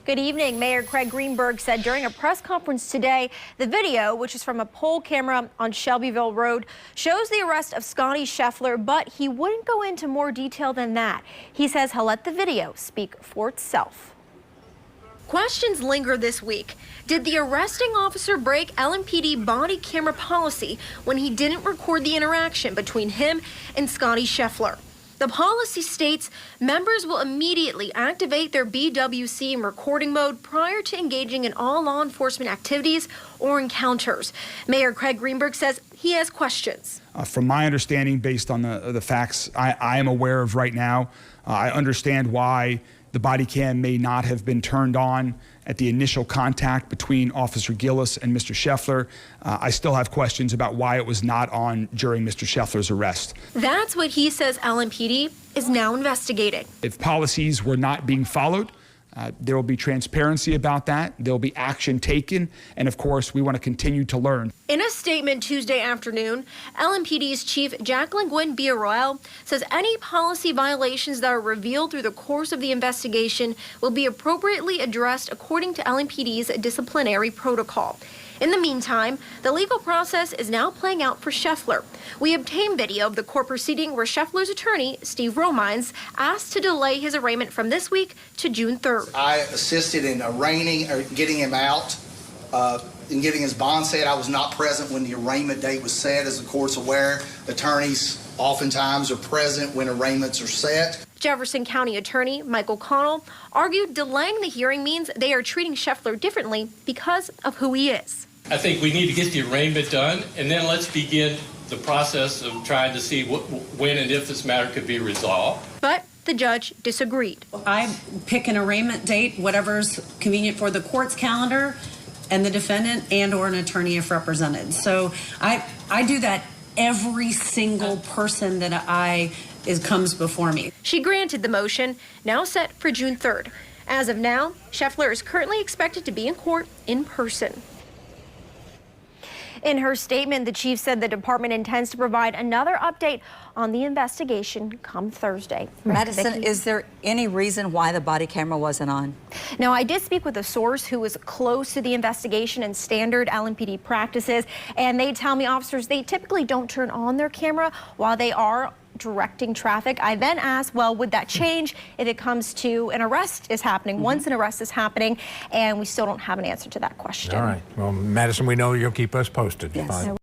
Good evening. Mayor Craig Greenberg said during a press conference today, the video, which is from a poll camera on Shelbyville Road, shows the arrest of Scotty Scheffler, but he wouldn't go into more detail than that. He says he'll let the video speak for itself. Questions linger this week. Did the arresting officer break LMPD body camera policy when he didn't record the interaction between him and Scotty Scheffler? The policy states members will immediately activate their BWC in recording mode prior to engaging in all law enforcement activities or encounters. Mayor Craig Greenberg says he has questions. From my understanding, based on the facts I am aware of right now, I understand why the body cam may not have been turned on at the initial contact between Officer Gillis and Mr. Scheffler. I still have questions about why it was not on during Mr. Scheffler's arrest. That's what he says LMPD is now investigating. If policies were not being followed, there will be transparency about that. There will be action taken. And of course, we want to continue to learn. In a statement Tuesday afternoon, LMPD's Chief Jacqueline Gwynn Villarroel says any policy violations that are revealed through the course of the investigation will be appropriately addressed according to LMPD's disciplinary protocol. In the meantime, the legal process is now playing out for Scheffler. We obtained video of the court proceeding where Scheffler's attorney, Steve Romines, asked to delay his arraignment from this week to June 3rd. I assisted in arraigning or getting him out and getting his bond set. I was not present when the arraignment date was set. As the court's aware, attorneys oftentimes are present when arraignments are set. Jefferson County Attorney Michael Connell argued delaying the hearing means they are treating Scheffler differently because of who he is. I think we need to get the arraignment done, and then let's begin the process of trying to see when and if this matter could be resolved. But the judge disagreed. I pick an arraignment date, whatever's convenient for the court's calendar and the defendant and or an attorney if represented. So I do that every single person that comes before me. She granted the motion, now set for June 3rd. As of now, Scheffler is currently expected to be in court in person. In her statement, the chief said the department intends to provide another update on the investigation come Thursday. Madison, is there any reason why the body camera wasn't on? Now, I did speak with a source who was close to the investigation and standard LMPD practices, and they tell me officers, they typically don't turn on their camera while they are directing traffic. I then asked, well, would that change if it comes to an arrest is happening, once an arrest is happening, and we still don't have an answer to that question. All right. Well, Madison, we know you'll keep us posted. Yes.